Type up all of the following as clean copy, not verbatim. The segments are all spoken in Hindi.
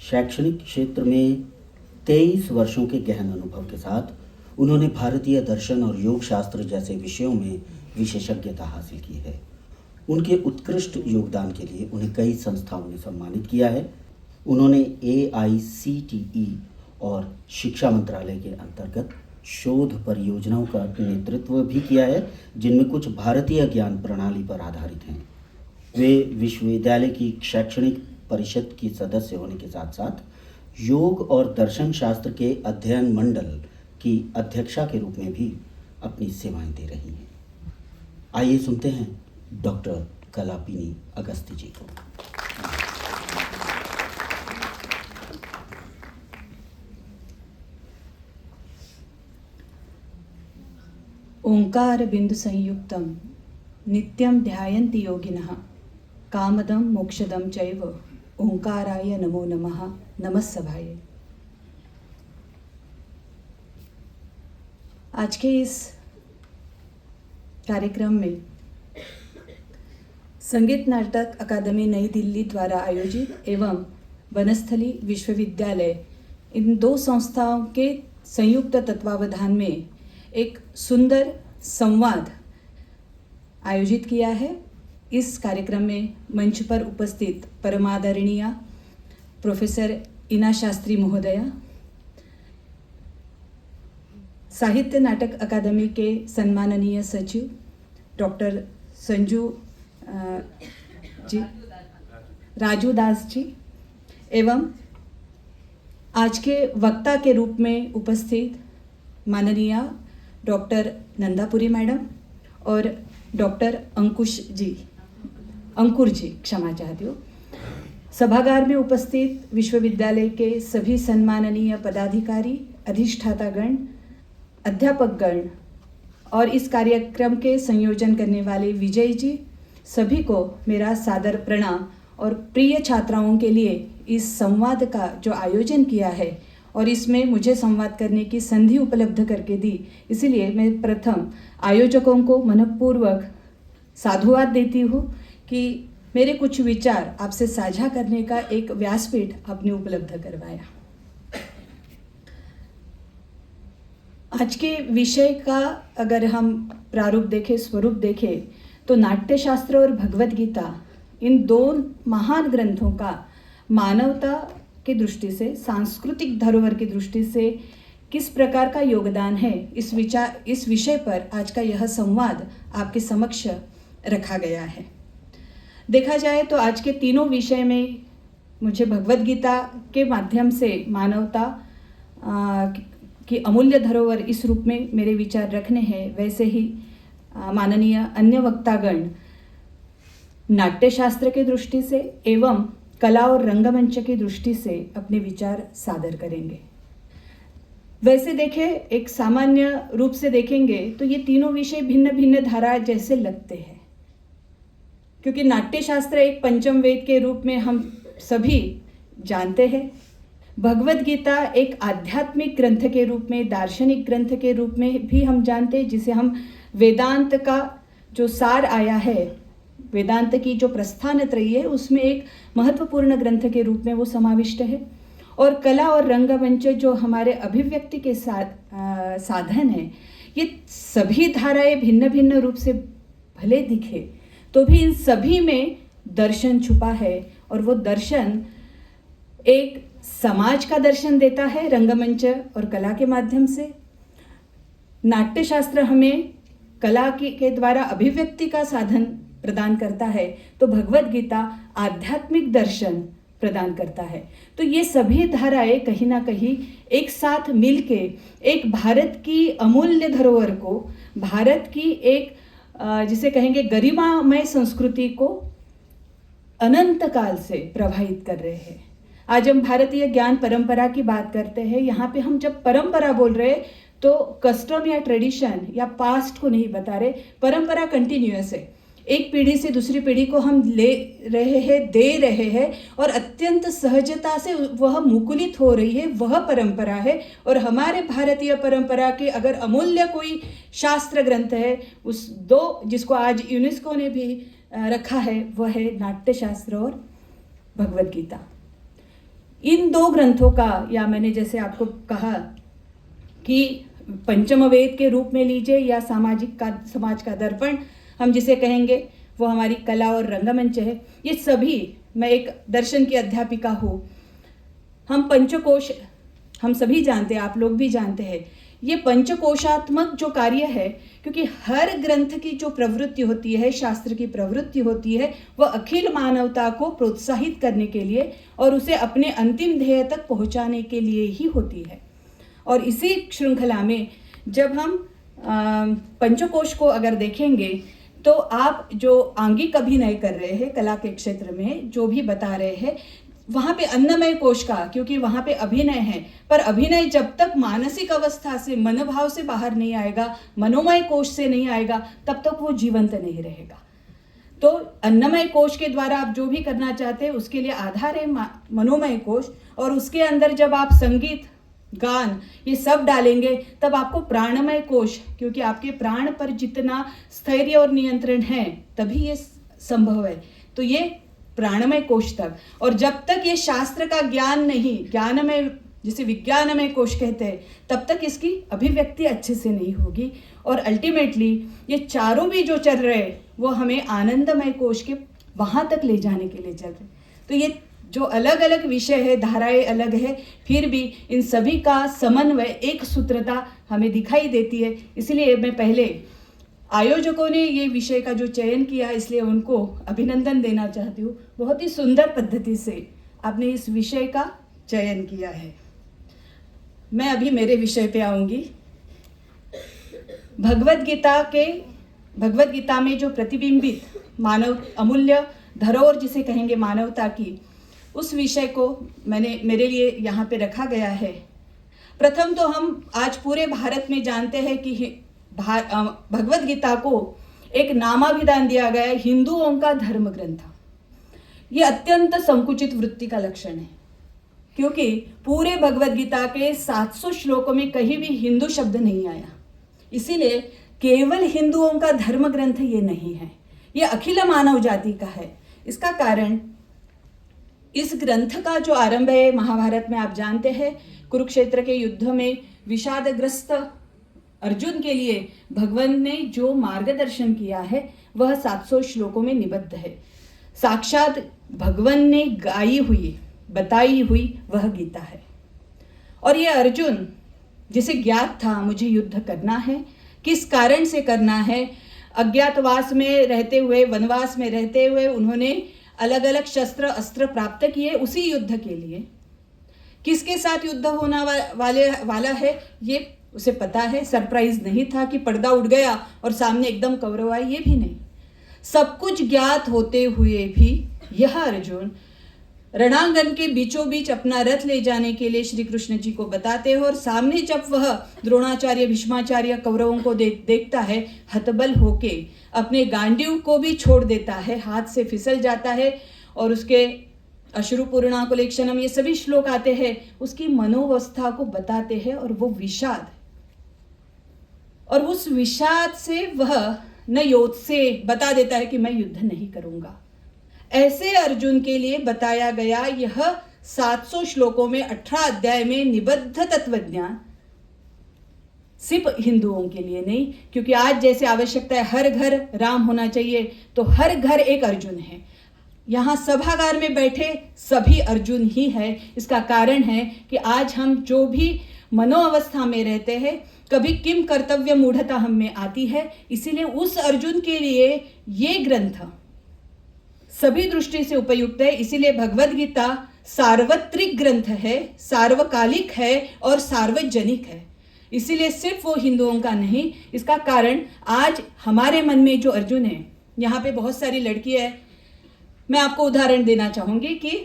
शैक्षणिक क्षेत्र में 23 वर्षों के गहन अनुभव के साथ उन्होंने भारतीय दर्शन और योग शास्त्र जैसे विषयों में विशेषज्ञता हासिल की है। उनके उत्कृष्ट योगदान के लिए उन्हें कई संस्थाओं ने सम्मानित किया है। उन्होंने AICTE और शिक्षा मंत्रालय के अंतर्गत शोध परियोजनाओं का नेतृत्व भी किया है, जिनमें कुछ भारतीय ज्ञान प्रणाली पर आधारित हैं। वे विश्वविद्यालय की शैक्षणिक परिषद की सदस्य होने के साथ साथ योग और दर्शन शास्त्र के अध्ययन मंडल की अध्यक्षा के रूप में भी अपनी सेवाएं दे रही हैं। आइए सुनते हैं डॉक्टर कलापिनी अगस्ती जी को। ओंकार बिंदु संयुक्तम नित्यं ध्यायन्ति योगिनः कामदं मोक्षदं चैव ओंकाराय नमो नमः नमस्सभाये। आज के इस कार्यक्रम में संगीत नाटक अकादमी नई दिल्ली द्वारा आयोजित एवं वनस्थली विश्वविद्यालय, इन दो संस्थाओं के संयुक्त तत्वावधान में एक सुंदर संवाद आयोजित किया है। इस कार्यक्रम में मंच पर उपस्थित परमादरणीय प्रोफेसर इना शास्त्री महोदया, साहित्य नाटक अकादमी के सम्माननीय सचिव डॉक्टर संजू जी, राजू दास जी, एवं आज के वक्ता के रूप में उपस्थित माननीय डॉक्टर नंदापुरी मैडम और डॉक्टर अंकुर जी, क्षमा चाहती हूँ। सभागार में उपस्थित विश्वविद्यालय के सभी सम्माननीय पदाधिकारी, अधिष्ठातागण, अध्यापकगण और इस कार्यक्रम के संयोजन करने वाले विजय जी, सभी को मेरा सादर प्रणाम। और प्रिय छात्राओं के लिए इस संवाद का जो आयोजन किया है और इसमें मुझे संवाद करने की संधि उपलब्ध करके दी, इसलिए मैं प्रथम आयोजकों को मनपूर्वक साधुवाद देती हूँ कि मेरे कुछ विचार आपसे साझा करने का एक व्यासपीठ आपने उपलब्ध करवाया। आज के विषय का अगर हम प्रारूप देखें, स्वरूप देखें, तो नाट्यशास्त्र और भगवद गीता, इन दो महान ग्रंथों का मानवता की दृष्टि से, सांस्कृतिक धरोहर की दृष्टि से किस प्रकार का योगदान है, इस विषय पर आज का यह संवाद आपके समक्ष रखा गया है। देखा जाए तो आज के तीनों विषय में मुझे भगवद गीता के माध्यम से मानवता की अमूल्य धरोहर इस रूप में मेरे विचार रखने हैं। वैसे ही माननीय अन्य वक्तागण नाट्यशास्त्र की दृष्टि से एवं कला और रंगमंच की दृष्टि से अपने विचार सादर करेंगे। वैसे देखें, एक सामान्य रूप से देखेंगे तो ये तीनों विषय भिन्न भिन्न धारा जैसे लगते हैं, क्योंकि नाट्यशास्त्र एक पंचम वेद के रूप में हम सभी जानते हैं। भगवद गीता एक आध्यात्मिक ग्रंथ के रूप में, दार्शनिक ग्रंथ के रूप में भी हम जानते हैं, जिसे हम वेदांत का जो सार आया है, वेदांत की जो प्रस्थान त्रयी है, उसमें एक महत्वपूर्ण ग्रंथ के रूप में वो समाविष्ट है। और कला और रंगमंच जो हमारे अभिव्यक्ति के साधन है, ये सभी धाराएं भिन्न भिन्न रूप से भले दिखे तो भी इन सभी में दर्शन छुपा है। और वो दर्शन एक समाज का दर्शन देता है रंगमंच और कला के माध्यम से। नाट्यशास्त्र हमें कला के द्वारा अभिव्यक्ति का साधन प्रदान करता है, तो भगवद गीता आध्यात्मिक दर्शन प्रदान करता है। तो ये सभी धाराएं कहीं ना कहीं एक साथ मिलके एक भारत की अमूल्य धरोहर को, भारत की एक जिसे कहेंगे गरिमामय संस्कृति को अनंत काल से प्रभावित कर रहे हैं। आज हम भारतीय ज्ञान परंपरा की बात करते हैं। यहाँ पे हम जब परंपरा बोल रहे हैं तो कस्टम या ट्रेडिशन या पास्ट को नहीं बता रहे, परंपरा कंटिन्यूअस है। एक पीढ़ी से दूसरी पीढ़ी को हम ले रहे हैं, दे रहे हैं, और अत्यंत सहजता से वह मुकुलित हो रही है, वह परंपरा है। और हमारे भारतीय परंपरा के अगर अमूल्य कोई शास्त्र ग्रंथ है, उस दो जिसको आज यूनेस्को ने भी रखा है, वह है नाट्यशास्त्र और भगवद गीता। इन दो ग्रंथों का, या मैंने जैसे आपको कहा कि पंचम वेद के रूप में लीजिए या समाज का दर्पण हम जिसे कहेंगे, वो हमारी कला और रंगमंच है। ये सभी, मैं एक दर्शन की अध्यापिका हूँ, हम पंचकोश हम सभी जानते हैं, आप लोग भी जानते हैं, ये पंचकोशात्मक जो कार्य है, क्योंकि हर ग्रंथ की जो प्रवृत्ति होती है, शास्त्र की प्रवृत्ति होती है, वह अखिल मानवता को प्रोत्साहित करने के लिए और उसे अपने अंतिम ध्येय तक पहुंचाने के लिए ही होती है। और इसी श्रृंखला में जब हम पंचकोश को अगर देखेंगे, तो आप जो आंगिक अभिनय कर रहे हैं कला के क्षेत्र में, जो भी बता रहे हैं, वहाँ पे अन्नमय कोश का, क्योंकि वहाँ पे अभिनय है, पर अभिनय जब तक मानसिक अवस्था से, मनोभाव से बाहर नहीं आएगा, मनोमय कोश से नहीं आएगा, तब तक वो जीवंत नहीं रहेगा। तो अन्नमय कोश के द्वारा आप जो भी करना चाहते हैं, उसके लिए आधार है मनोमय कोश, और उसके अंदर जब आप संगीत, गान, ये सब डालेंगे, तब आपको प्राणमय कोश, क्योंकि आपके प्राण पर जितना स्थैर्य और नियंत्रण है तभी ये संभव है, तो ये प्राणमय कोश तक। और जब तक ये शास्त्र का ज्ञान नहीं, ज्ञानमय, जिसे विज्ञानमय कोश कहते हैं, तब तक इसकी अभिव्यक्ति अच्छे से नहीं होगी। और अल्टीमेटली ये चारों भी जो चल रहे हैं, वो हमें आनंदमय कोश के वहाँ तक ले जाने के लिए चल रहे। तो ये जो अलग अलग विषय है, धाराएं अलग है, फिर भी इन सभी का समन्वय, एक सूत्रता हमें दिखाई देती है। इसलिए मैं पहले आयोजकों ने ये विषय का जो चयन किया, इसलिए उनको अभिनंदन देना चाहती हूँ। बहुत ही सुंदर पद्धति से आपने इस विषय का चयन किया है। मैं अभी मेरे विषय पे आऊँगी। भगवद गीता में जो प्रतिबिंबित मानव अमूल्य धरोहर जिसे कहेंगे मानवता की, उस विषय को मेरे लिए यहाँ पे रखा गया है। प्रथम तो हम आज पूरे भारत में जानते हैं कि भगवद गीता को एक नामाभिधान दिया गया है, हिंदुओं का धर्म ग्रंथ। ये अत्यंत संकुचित वृत्ति का लक्षण है, क्योंकि पूरे भगवद गीता के 700 श्लोकों में कहीं भी हिंदू शब्द नहीं आया। इसीलिए केवल हिंदुओं का धर्म ग्रंथ ये नहीं है, ये अखिल मानव जाति का है। इसका कारण, इस ग्रंथ का जो आरंभ है महाभारत में, आप जानते हैं, कुरुक्षेत्र के युद्ध में विषादग्रस्त अर्जुन के लिए भगवान ने जो मार्गदर्शन किया है, वह 700 श्लोकों में निबद्ध है। साक्षात भगवान ने गाई हुई, बताई हुई वह गीता है। और ये अर्जुन, जिसे ज्ञात था मुझे युद्ध करना है, किस कारण से करना है, अज्ञातवास में रहते हुए, वनवास में रहते हुए उन्होंने अलग अलग शस्त्र अस्त्र प्राप्त किए उसी युद्ध के लिए। किसके साथ युद्ध होना वाला है ये उसे पता है, सरप्राइज नहीं था कि पर्दा उठ गया और सामने एकदम कौरव आए, ये भी नहीं। सब कुछ ज्ञात होते हुए भी यह अर्जुन रणांगन के बीचों बीच अपना रथ ले जाने के लिए श्री कृष्ण जी को बताते हैं, और सामने जब वह द्रोणाचार्य, भीष्माचार्य, कौरवों को देखता है, हतबल होके अपने गांडीव को भी छोड़ देता है, हाथ से फिसल जाता है, और उसके अश्रुपूर्णाकुलेक्षणम, ये सभी श्लोक आते हैं, उसकी मनोवस्था को बताते हैं, और वो विषाद, और उस विषाद से वह न योद्ध से बता देता है कि मैं युद्ध नहीं करूंगा। ऐसे अर्जुन के लिए बताया गया यह 700 श्लोकों में 18 अध्याय में निबद्ध तत्वज्ञान सिर्फ हिंदुओं के लिए नहीं, क्योंकि आज जैसे आवश्यकता है हर घर राम होना चाहिए, तो हर घर एक अर्जुन है। यहाँ सभागार में बैठे सभी अर्जुन ही है। इसका कारण है कि आज हम जो भी मनोअवस्था में रहते हैं, कभी किम कर्तव्य मूढ़ता हम में आती है। इसीलिए उस अर्जुन के लिए ये ग्रंथ सभी दृष्टि से उपयुक्त है। इसीलिए भगवद गीता सार्वत्रिक ग्रंथ है, सार्वकालिक है और सार्वजनिक है। इसीलिए सिर्फ वो हिंदुओं का नहीं। इसका कारण आज हमारे मन में जो अर्जुन है, यहाँ पे बहुत सारी लड़कियां हैं, मैं आपको उदाहरण देना चाहूंगी कि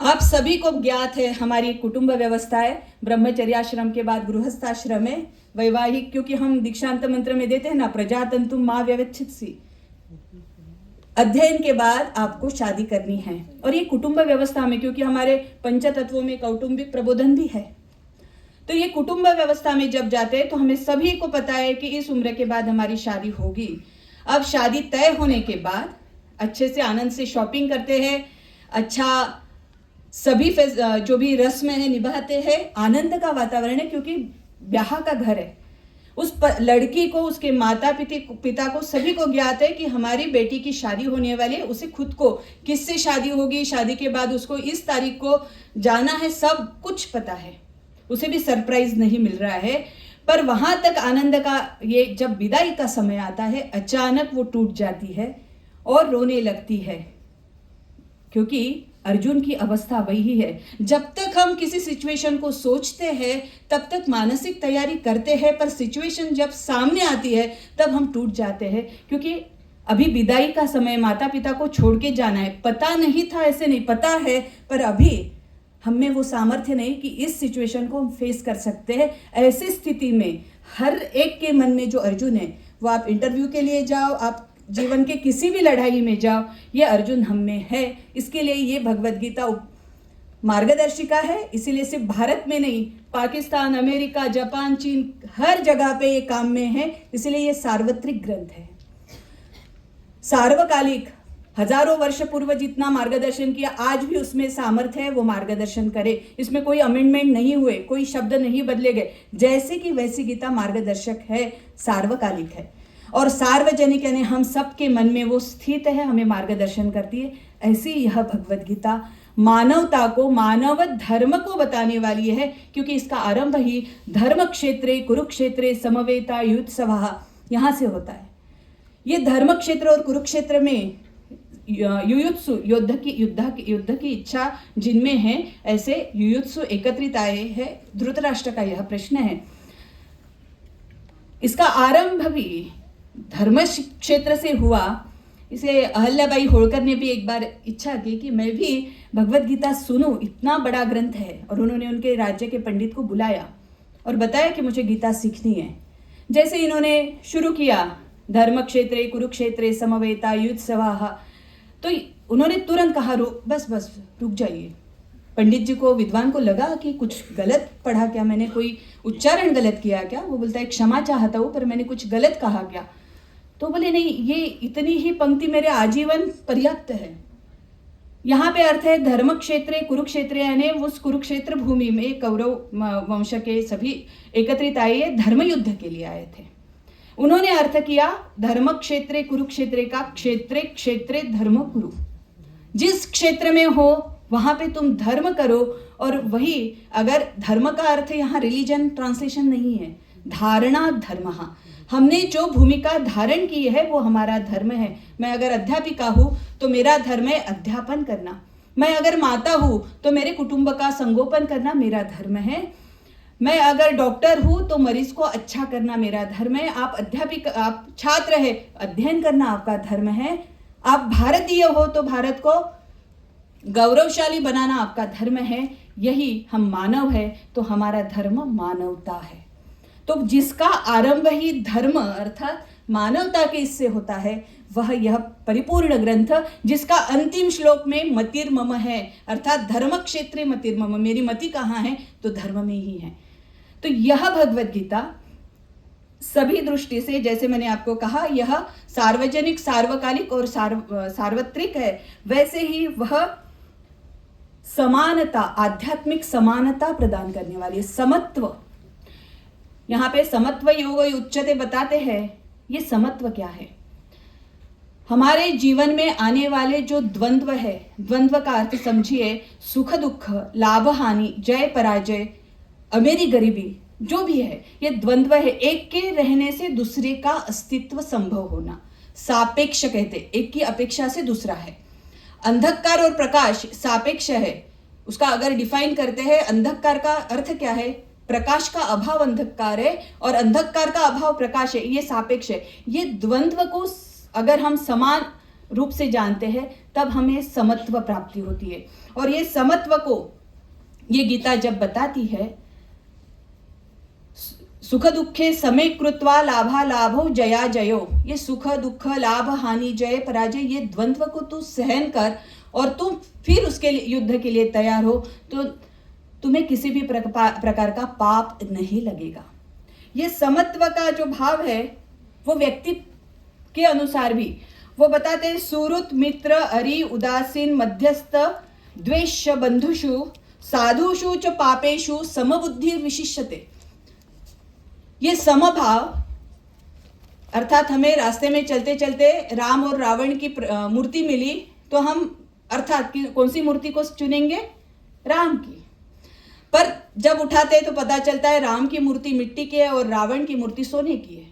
आप सभी को ज्ञात है हमारी कुटुंब व्यवस्था है, ब्रह्मचर्याश्रम के बाद गृहस्थाश्रम है, वैवाहिक, क्योंकि हम दीक्षांत मंत्र में देते हैं ना, प्रजातंतुम मां व्यवच्छित्सि, अध्ययन के बाद आपको शादी करनी है। और ये कुटुंब व्यवस्था में, क्योंकि हमारे पंचतत्वों में कौटुंबिक प्रबोधन भी है, तो ये कुटुंब व्यवस्था में जब जाते हैं तो हमें सभी को पता है कि इस उम्र के बाद हमारी शादी होगी। अब शादी तय होने के बाद अच्छे से आनंद से शॉपिंग करते हैं, अच्छा जो भी रस्म है निभाते हैं, आनंद का वातावरण है, क्योंकि ब्याह का घर है। लड़की को, उसके माता पिता को, सभी को ज्ञात है कि हमारी बेटी की शादी होने वाली है। उसे खुद को किससे शादी होगी, शादी के बाद उसको इस तारीख को जाना है, सब कुछ पता है। उसे भी सरप्राइज नहीं मिल रहा है। पर वहां तक आनंद का ये जब विदाई का समय आता है, अचानक वो टूट जाती है और रोने लगती है, क्योंकि अर्जुन की अवस्था वही है। जब तक हम किसी सिचुएशन को सोचते हैं तब तक मानसिक तैयारी करते हैं, पर सिचुएशन जब सामने आती है तब हम टूट जाते हैं, क्योंकि अभी विदाई का समय, माता पिता को छोड़ के जाना है। पता नहीं था, ऐसे नहीं, पता है, पर अभी हम में वो सामर्थ्य नहीं कि इस सिचुएशन को हम फेस कर सकते हैं। ऐसी स्थिति में हर एक के मन में जो अर्जुन है, वो आप इंटरव्यू के लिए जाओ, आप जीवन के किसी भी लड़ाई में जाओ, ये अर्जुन हम में है। इसके लिए ये भगवद गीता मार्गदर्शिका है। इसीलिए सिर्फ भारत में नहीं, पाकिस्तान, अमेरिका, जापान, चीन, हर जगह पे ये काम में है। इसलिए ये सार्वत्रिक ग्रंथ है, सार्वकालिक। हजारों वर्ष पूर्व जितना मार्गदर्शन किया, आज भी उसमें सामर्थ्य है वो मार्गदर्शन करे। इसमें कोई अमेंडमेंट नहीं हुए, कोई शब्द नहीं बदले गए। जैसे कि वैसी गीता मार्गदर्शक है, सार्वकालिक है और सार्वजनिक, यानी हम सबके मन में वो स्थित है, हमें मार्गदर्शन करती है। ऐसी यह भगवद गीता मानवता को, मानव धर्म को बताने वाली है, क्योंकि इसका आरंभ ही धर्म क्षेत्रे कुरुक्षेत्रे समवेता युत्सवः यहाँ से होता है। ये धर्म क्षेत्र और कुरुक्षेत्र में युयुत्सु, युद्ध की इच्छा जिनमें है, ऐसे युयुत्सु एकत्रित आए हैं। धृतराष्ट्र का यह प्रश्न है। इसका आरंभ भी धर्म क्षेत्र से हुआ। इसे अहल्याबाई होळकर ने भी एक बार इच्छा की कि मैं भी भगवद गीता सुनूं, इतना बड़ा ग्रंथ है। और उन्होंने उनके राज्य के पंडित को बुलाया और बताया कि मुझे गीता सीखनी है। जैसे इन्होंने शुरू किया, धर्म क्षेत्रे कुरुक्षेत्रे समवेता युत्सवः, तो उन्होंने तुरंत कहा बस रुक जाइए। पंडित जी को, विद्वान को लगा कि कुछ गलत पढ़ा क्या, मैंने कोई उच्चारण गलत किया क्या। वो बोलता है क्षमा चाहता हूँ, पर मैंने कुछ गलत कहा क्या। तो बोले नहीं, ये इतनी ही पंक्ति मेरे आजीवन पर्याप्त है। यहाँ पे अर्थ है धर्म क्षेत्रे कुरुक्षेत्र, यानी उस कुरुक्षेत्र भूमि में कौरव वंश के सभी एकत्रित आए, धर्म युद्ध के लिए आए थे। उन्होंने अर्थ किया धर्म क्षेत्रे कुरुक्षेत्रे का, क्षेत्रे क्षेत्रे धर्म कुरु। जिस क्षेत्र में हो वहां पे तुम धर्म करो। और वही, अगर धर्म का अर्थ यहाँ रिलीजन ट्रांसलेशन नहीं है, धारणा धर्म। हमने जो भूमिका धारण की है वो हमारा धर्म है। मैं अगर अध्यापिका हूँ तो मेरा धर्म है अध्यापन करना। मैं अगर माता हूँ तो मेरे कुटुंब का संगोपन करना मेरा धर्म है। मैं अगर डॉक्टर हूँ तो मरीज को अच्छा करना मेरा धर्म है। आप छात्र है, अध्ययन करना आपका धर्म है। आप भारतीय हो तो भारत को गौरवशाली बनाना आपका धर्म है। यही हम मानव है तो हमारा धर्म मानवता है। तो जिसका आरंभ ही धर्म अर्थात मानवता के इससे होता है, वह यह परिपूर्ण ग्रंथ, जिसका अंतिम श्लोक में मतिर्मम है, अर्थात धर्म क्षेत्रे मतिर्मम, मेरी मति कहाँ है तो धर्म में ही है। तो यह भगवद गीता सभी दृष्टि से, जैसे मैंने आपको कहा, यह सार्वजनिक, सार्वकालिक और सार्वत्रिक है। वैसे ही वह समानता, आध्यात्मिक समानता प्रदान करने वाली, समत्व। यहाँ पे समत्व योग उच्चते बताते हैं। ये समत्व क्या है? हमारे जीवन में आने वाले जो द्वंद्व है, द्वंद्व का अर्थ समझिए, सुख दुख, लाभ हानि, जय पराजय, अमीरी गरीबी, जो भी है, ये द्वंद्व है। एक के रहने से दूसरे का अस्तित्व संभव होना, सापेक्ष कहते, एक की अपेक्षा से दूसरा है। अंधकार और प्रकाश सापेक्ष है। उसका अगर डिफाइन करते हैं, अंधकार का अर्थ क्या है? प्रकाश का अभाव अंधकार है और अंधकार का अभाव प्रकाश है, ये सापेक्ष है। ये द्वंद्व को अगर हम समान रूप से जानते हैं तब हमें समत्व प्राप्ति होती है। और ये समत्व को ये गीता जब बताती है, सुख दुखे समे कृत्वा लाभा लाभो जया जयो, ये सुख दुख, लाभ हानि, जय पराजय, ये द्वंद्व को तू सहन कर और तू फिर उसके युद्ध के लिए तैयार हो, तो तुम्हें किसी भी प्रकार का पाप नहीं लगेगा। ये समत्व का जो भाव है वो व्यक्ति के अनुसार भी वो बताते हैं, सुहृत, मित्र, अरि, उदासीन, मध्यस्थ, द्वेष्य बंधुषु साधुषु च पापेषु समबुद्धि विशिष्यते। ये समभाव अर्थात हमें रास्ते में चलते चलते राम और रावण की मूर्ति मिली तो हम अर्थात कौन सी मूर्ति को चुनेंगे? राम की। पर जब उठाते तो पता चलता है राम की मूर्ति मिट्टी की है और रावण की मूर्ति सोने की है।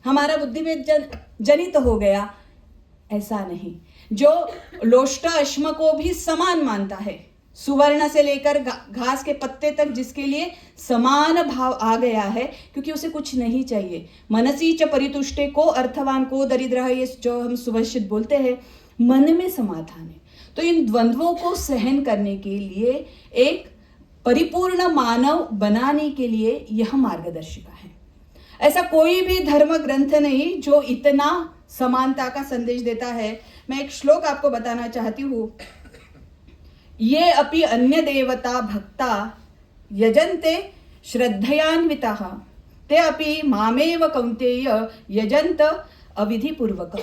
हमारा बुद्धि में जनित हो गया। ऐसा नहीं, जो लोष्ट अश्म को भी समान मानता है, सुवर्ण से लेकर घास के पत्ते तक जिसके लिए समान भाव आ गया है, क्योंकि उसे कुछ नहीं चाहिए। मनसी च परितुष्टे को अर्थवान को दरिद्र, ये जो हम सुभाषित बोलते हैं, मन में समाधान है। तो इन द्वंद्वों को सहन करने के लिए, एक परिपूर्ण मानव बनाने के लिए यह मार्गदर्शिका है। ऐसा कोई भी धर्म ग्रंथ नहीं जो इतना समानता का संदेश देता है। मैं एक श्लोक आपको बताना चाहती हूँ। ये अपि अन्य देवता भक्ता यजन्ते श्रद्धयान्विताः ते अपि मामेव कौन्तेय यजन्त अविधिपूर्वक।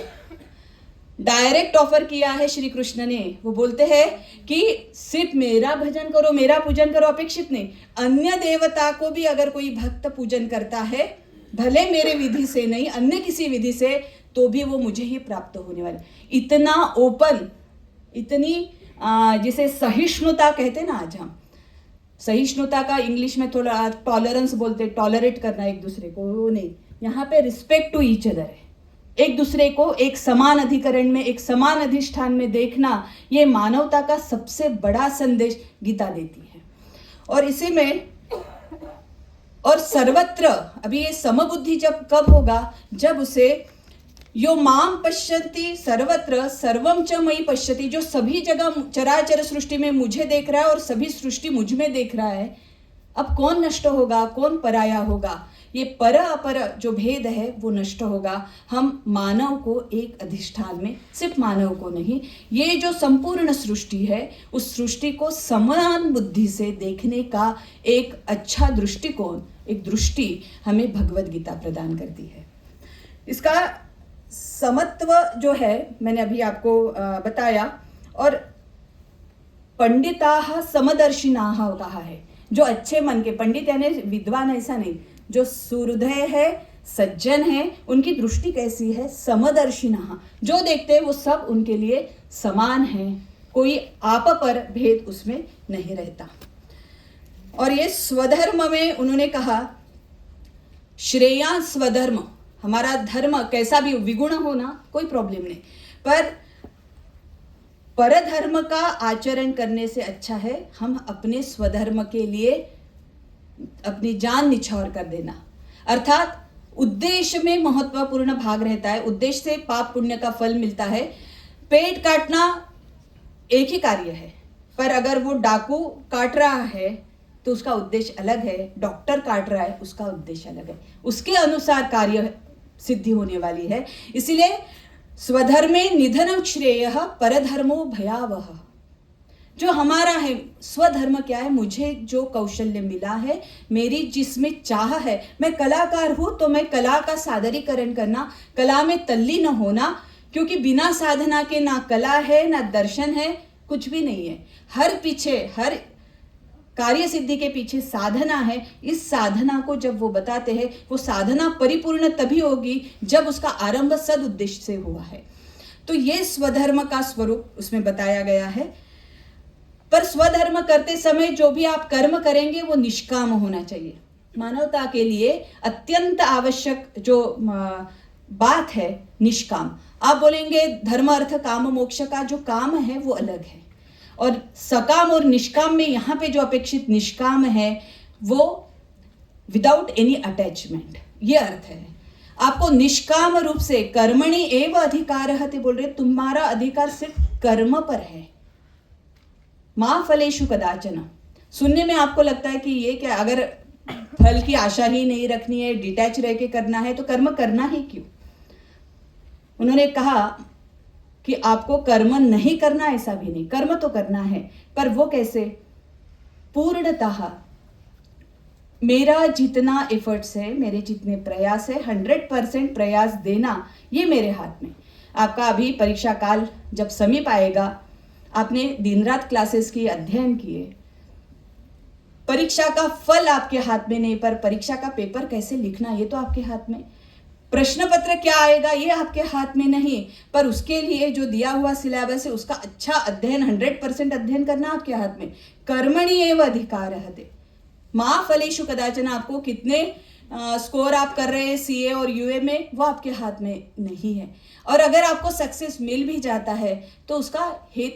डायरेक्ट ऑफर किया है श्री कृष्ण ने। वो बोलते हैं कि सिर्फ मेरा भजन करो, मेरा पूजन करो, अपेक्षित नहीं। अन्य देवता को भी अगर कोई भक्त पूजन करता है, भले मेरे विधि से नहीं, अन्य किसी विधि से, तो भी वो मुझे ही प्राप्त होने वाला। इतना ओपन, इतनी जिसे सहिष्णुता कहते ना, आज हम सहिष्णुता का इंग्लिश में थोड़ा टॉलरेंस बोलते, टॉलरेट करना एक दूसरे को, वो नहीं। यहाँ पे रिस्पेक्ट टू ईच अदर है। एक दूसरे को एक समान अधिकरण में, एक समान अधिष्ठान में देखना, ये मानवता का सबसे बड़ा संदेश गीता देती है। और इसी में और सर्वत्र, अभी ये समबुद्धि जब कब होगा? जब उसे यो माम पश्यति सर्वत्र सर्वम च मयि पश्यति, जो सभी जगह चराचर सृष्टि में मुझे देख रहा है और सभी सृष्टि मुझ में देख रहा है। अब कौन नष्ट होगा, कौन पराया होगा? ये पर अपर जो भेद है वो नष्ट होगा। हम मानव को एक अधिष्ठान में, सिर्फ मानव को नहीं, ये जो संपूर्ण सृष्टि है उस सृष्टि को समान बुद्धि से देखने का एक अच्छा दृष्टिकोण, एक दृष्टि हमें भगवद गीता प्रदान करती है। इसका समत्व जो है मैंने अभी आपको बताया। और पंडिताः समदर्शिनाः कहा है। जो अच्छे मन के, पंडित यानी विद्वान ऐसा नहीं, जो सुहृदय है, सज्जन है, उनकी दृष्टि कैसी है? समदर्शिनाः, जो देखते हैं वो सब उनके लिए समान है, कोई आप पर भेद उसमें नहीं रहता। और ये स्वधर्म में उन्होंने कहा श्रेया स्वधर्म, हमारा धर्म कैसा भी विगुण होना कोई प्रॉब्लम नहीं, पर परधर्म का आचरण करने से अच्छा है हम अपने स्वधर्म के लिए अपनी जान निछावर कर देना। अर्थात उद्देश्य में महत्वपूर्ण भाग रहता है। उद्देश्य से पाप पुण्य का फल मिलता है। पेट काटना एक ही कार्य है, पर अगर वो डाकू काट रहा है तो उसका उद्देश्य अलग है, डॉक्टर काट रहा है उसका उद्देश्य अलग है, उसके अनुसार कार्य सिद्धि होने वाली है। इसलिए स्वधर्मे निधनम श्रेयः परधर्मो भयावह। जो हमारा है स्वधर्म क्या है? मुझे जो कौशल्य मिला है, मेरी जिसमें चाह है, मैं कलाकार हूं तो मैं कला का सादरीकरण करना, कला में तल्लीन होना, क्योंकि बिना साधना के ना कला है ना दर्शन है, कुछ भी नहीं है। हर पीछे, हर कार्य सिद्धि के पीछे साधना है। इस साधना को जब वो बताते हैं, वो साधना परिपूर्ण तभी होगी जब उसका आरंभ सद उद्देश्य से हुआ है। तो ये स्वधर्म का स्वरूप उसमें बताया गया है। पर स्वधर्म करते समय जो भी आप कर्म करेंगे वो निष्काम होना चाहिए। मानवता के लिए अत्यंत आवश्यक जो बात है निष्काम। आप बोलेंगे धर्म अर्थ काम मोक्ष का जो काम है वो अलग है, और सकाम और निष्काम में यहाँ पे जो अपेक्षित निष्काम है वो विदाउट एनी अटैचमेंट, ये अर्थ है। आपको निष्काम रूप से कर्मणि एव अधिकारः ते बोल रहे, तुम्हारा अधिकार सिर्फ कर्म पर है। मा फलेषु कदाचन। सुनने में आपको लगता है कि ये क्या, अगर फल की आशा ही नहीं रखनी है, डिटैच रह के करना है तो कर्म करना ही क्यों? उन्होंने कहा कि आपको कर्म नहीं करना ऐसा भी नहीं, कर्म तो करना है, पर वो कैसे? पूर्णतः मेरा जितना एफर्ट्स है, मेरे जितने प्रयास है, 100% प्रयास देना ये मेरे हाथ में। आपका अभी परीक्षा काल जब समीप आएगा, आपने दिन रात क्लासेस की, अध्ययन किए, परीक्षा का फल आपके हाथ में नहीं, पर परीक्षा का पेपर कैसे लिखना ये तो आपके हाथ में, प्रश्न पत्र क्या आएगा ये आपके हाथ में नहीं, पर उसके लिए जो दिया हुआ सिलेबस है उसका अच्छा अध्ययन, 100% अध्ययन करना आपके हाथ में। कर्मणि एव अधिकारः ते मा फलेषु कदाचन, आपको कितने स्कोर आप कर रहे हैं सीए और यूए में वो आपके हाथ में नहीं है। और अगर आपको सक्सेस मिल भी जाता है तो उसका हेतु